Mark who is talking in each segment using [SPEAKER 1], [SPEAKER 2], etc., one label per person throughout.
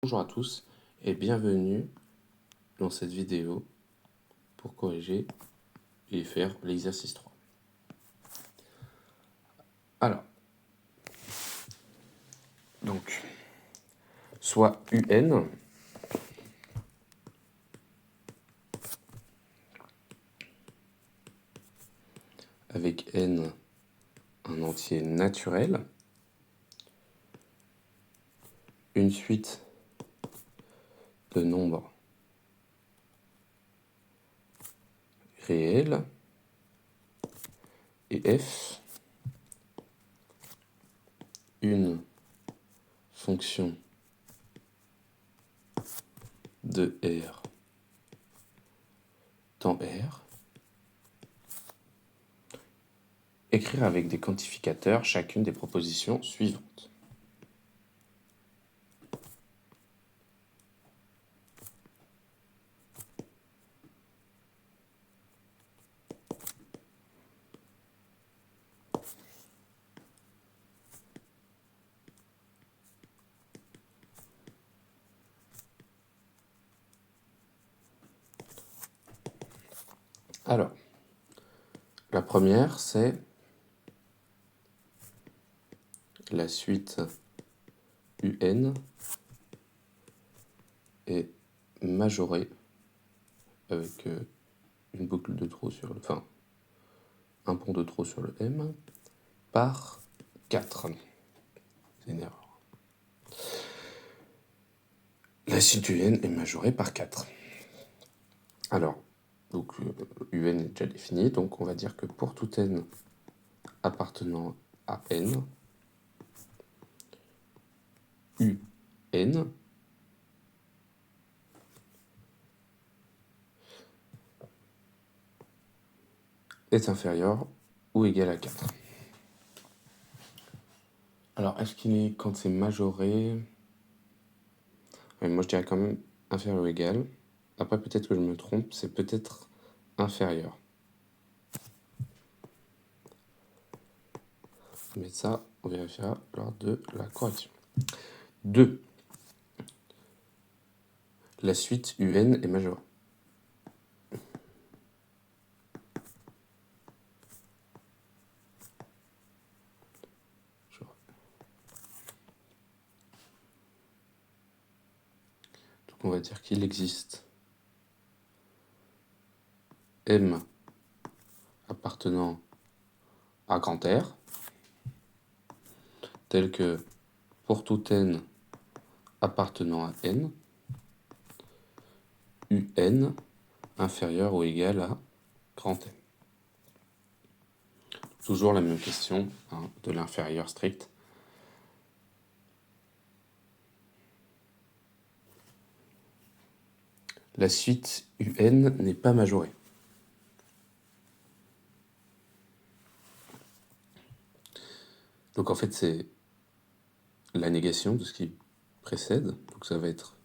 [SPEAKER 1] Bonjour à tous et bienvenue dans cette vidéo pour corriger et faire l'exercice 3. Alors, donc, soit UN avec N un entier naturel, une suite de nombres réels et F une fonction de R dans R, écrire avec des quantificateurs chacune des propositions suivantes. Alors, la première, c'est la suite UN est majorée avec une boucle de trop sur le... Enfin, un pont de trop sur le M par 4. C'est une erreur. La suite UN est majorée par 4. Alors, donc UN est déjà défini, donc on va dire que pour tout N appartenant à N, UN est inférieur ou égal à 4. Alors, est-ce qu'il est quand c'est majoré? Ouais, moi je dirais quand même inférieur ou égal. Après, peut-être que je me trompe, c'est peut-être inférieur. Mais ça, on vérifiera lors de la correction. 2. La suite UN est majorée. Donc on va dire qu'il existe M appartenant à grand R, tel que pour tout N appartenant à N, UN inférieur ou égal à grand M. Toujours la même question de l'inférieur strict. La suite UN n'est pas majorée. Donc en fait c'est la négation de ce qui précède. Donc ça va être,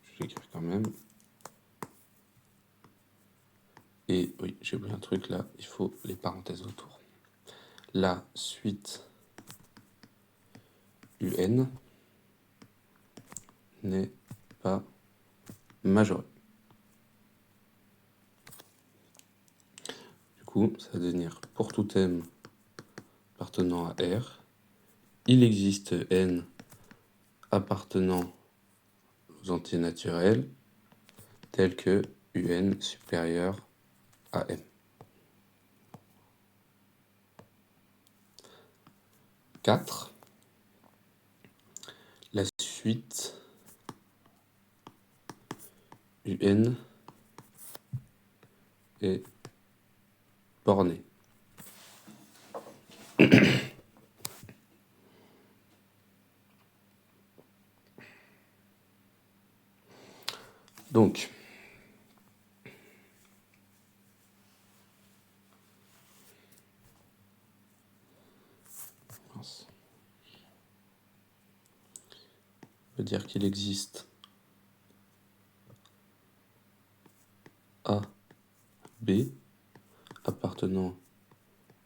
[SPEAKER 1] je vais écrire quand même. Et oui, j'ai oublié un truc là, il faut les parenthèses autour. La suite UN n'est pas majorée. Du coup, ça va devenir pour tout M appartenant à R, il existe N appartenant aux entiers naturels tels que UN supérieur à M. 4. La suite UN est bornée. Donc, on peut dire qu'il existe A, B appartenant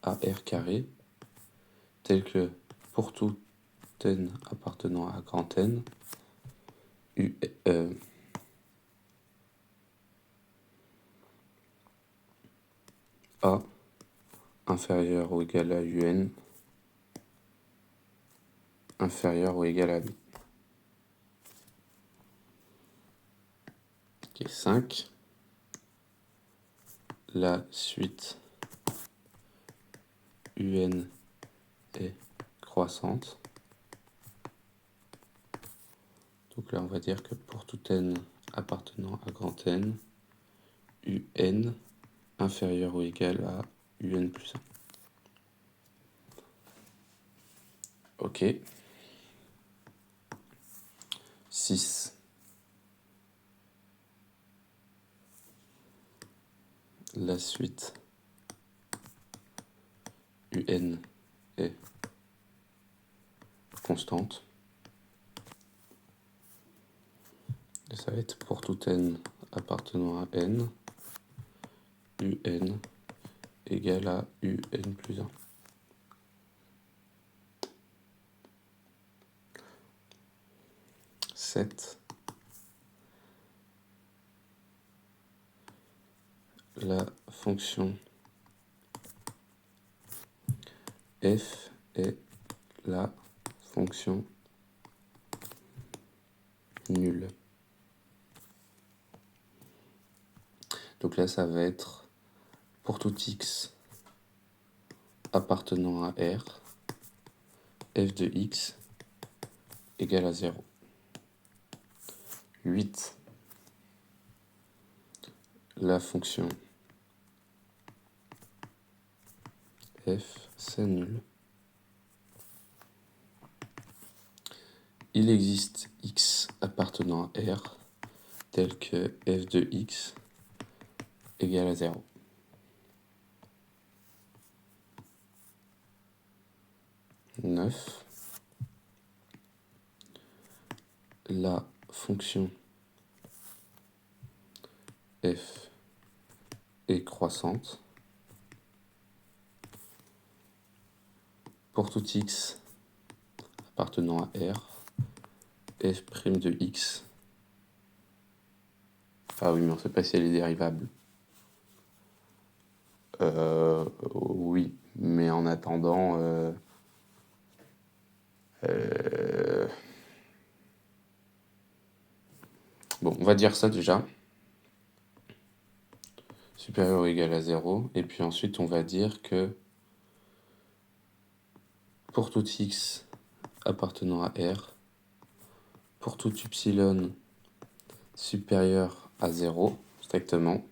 [SPEAKER 1] à R carré, tel que pour tout N appartenant à grand N, A inférieur ou égal à UN inférieur ou égal à B. Ok, 5. La suite UN est croissante. Donc là, on va dire que pour tout n appartenant à grand N, UN inférieur ou égal à UN plus 1. Ok. 6. La suite UN est constante. Et ça va être pour tout n appartenant à n, UN égale à UN plus 1. La fonction f est la fonction nulle. Donc là, ça va être pour tout x appartenant à R, f de x égale à 0. 8. La fonction f, c'est nul. Il existe x appartenant à R tel que f de x égale à 0. 9. La fonction f est croissante pour tout x appartenant à R, f' de x. Ah oui, mais on ne sait pas si elle est dérivable. Oui, mais en attendant, bon, on va dire ça déjà. Supérieur ou égal à 0. Et puis ensuite, on va dire que pour tout x appartenant à R, pour tout y supérieur à 0, strictement,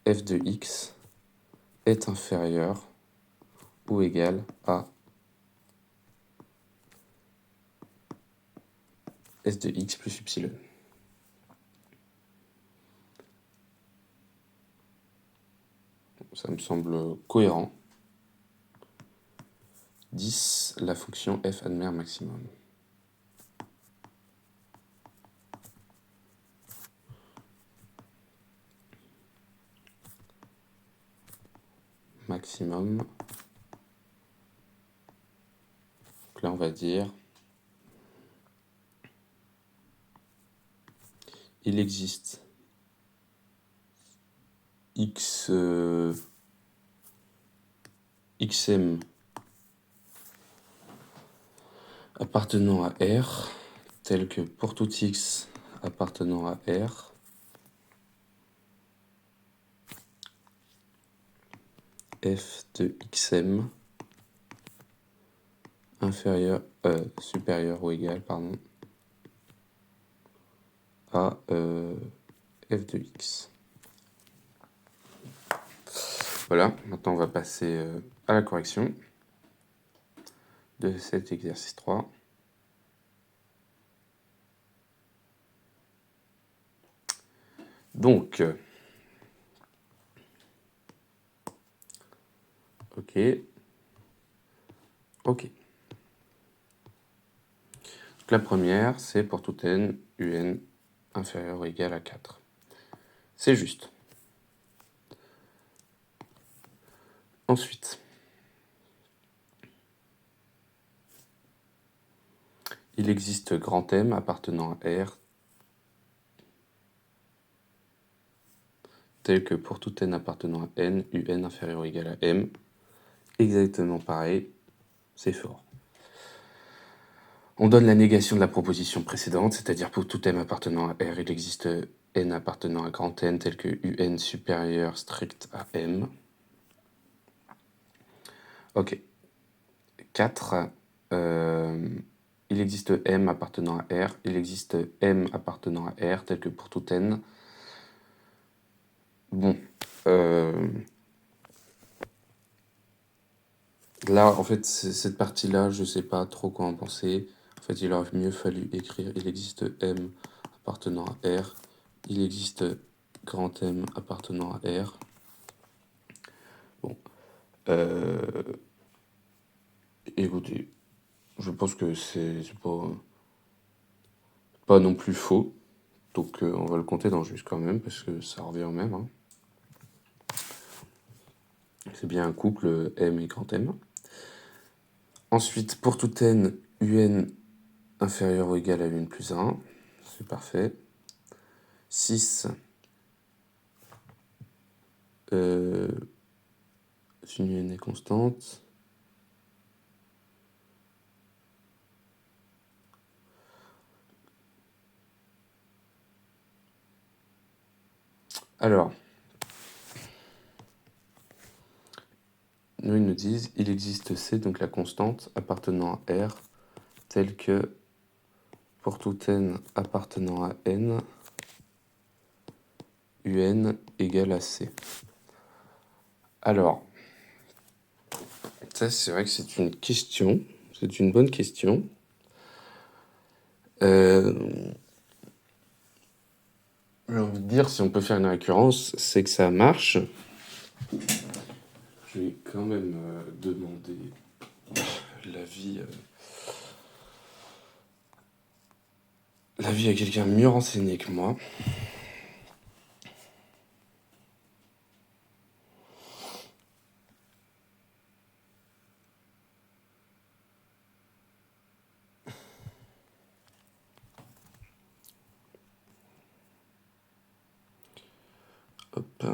[SPEAKER 1] f de x est inférieur ou égal à f de x plus y. Ça me semble cohérent. 10. La fonction f admet un maximum. Maximum. Donc là, on va dire il existe xm appartenant à R, tel que pour tout x appartenant à R, f de xm supérieur ou égal à f de x. Voilà, maintenant on va passer à la correction de cet exercice 3. Donc, ok. Donc la première, c'est pour tout n, un inférieur ou égal à 4. C'est juste. Ensuite, il existe grand M appartenant à R, tel que pour tout n appartenant à n, un inférieur ou égal à m. Exactement pareil, c'est fort. On donne la négation de la proposition précédente, c'est-à-dire pour tout m appartenant à R, il existe n appartenant à grand N, tel que un supérieur strict à m. Ok. 4. Il existe m appartenant à R, il existe m appartenant à R, tel que pour tout n. Bon. Là, en fait, cette partie-là, je sais pas trop quoi en penser. En fait, il aurait mieux fallu écrire il existe M appartenant à R, il existe grand M appartenant à R. Bon. Écoutez, je pense que c'est pas non plus faux. Donc, on va le compter dans juste quand même, parce que ça revient au même. Hein. C'est bien un couple M et grand M. Ensuite, pour tout n, un inférieur ou égal à un plus 1. C'est parfait. 6. Si une n est constante. Alors, nous, ils nous disent il existe C, donc la constante appartenant à R, telle que pour tout n appartenant à n, un égale à C. Alors, ça, c'est vrai que c'est une question, c'est une bonne question. J'ai envie de dire, si on peut faire une récurrence, c'est que ça marche. Je vais quand même demander l'avis à quelqu'un mieux renseigné que moi. Hop,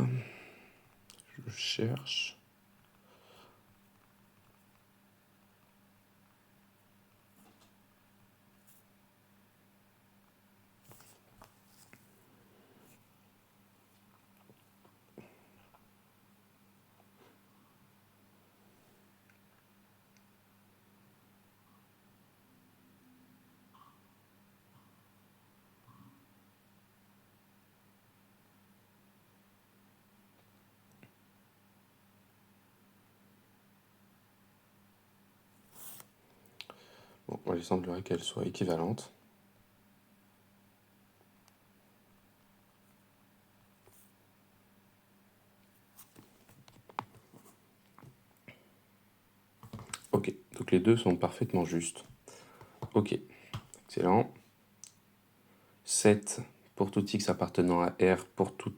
[SPEAKER 1] je cherche. Bon, il semblerait qu'elle soit équivalente. Ok, donc les deux sont parfaitement justes. Ok, excellent. 7 pour tout x appartenant à R pour tout...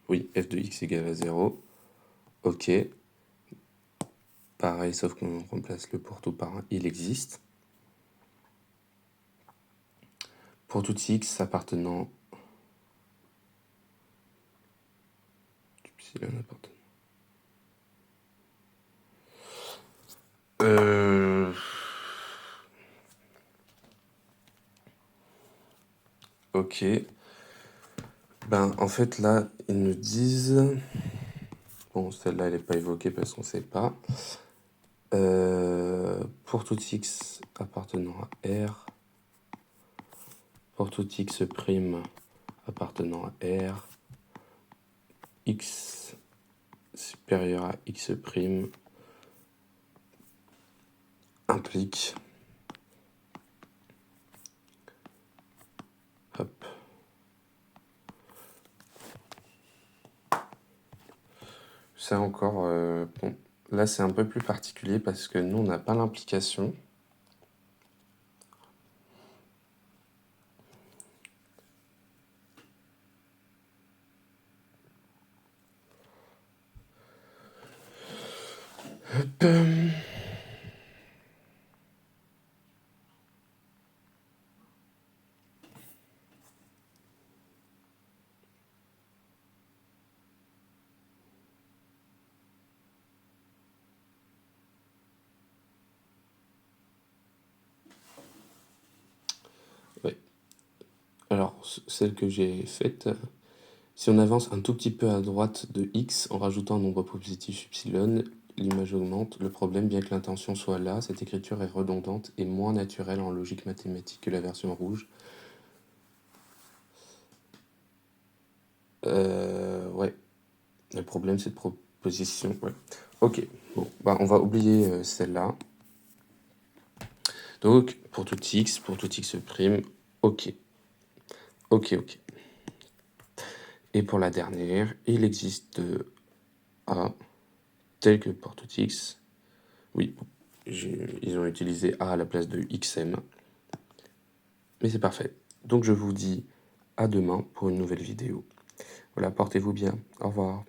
[SPEAKER 1] oui, f de x égale à 0. Ok. Pareil, sauf qu'on remplace le pour tout par un il existe. Pour tout x appartenant... appartenant... Ok. Ben, en fait, là, ils nous disent... Bon, celle-là, elle n'est pas évoquée parce qu'on ne sait pas. Pour tout x appartenant à R, pour tout x' appartenant à R, x supérieur à x' implique... Hop. C'est encore... bon, là, c'est un peu plus particulier parce que nous, on n'a pas l'implication. Alors, celle que j'ai faite, si on avance un tout petit peu à droite de x en rajoutant un nombre positif epsilon, l'image augmente. Le problème, bien que l'intention soit là, cette écriture est redondante et moins naturelle en logique mathématique que la version rouge. Ouais. Le problème, c'est de proposition. Ouais. Ok. Bon, bah, on va oublier celle-là. Donc, pour tout x prime, ok. Ok, ok. Et pour la dernière, il existe A tel que pour tout x. Oui, ils ont utilisé A à la place de xm. Mais c'est parfait. Donc je vous dis à demain pour une nouvelle vidéo. Voilà, portez-vous bien. Au revoir.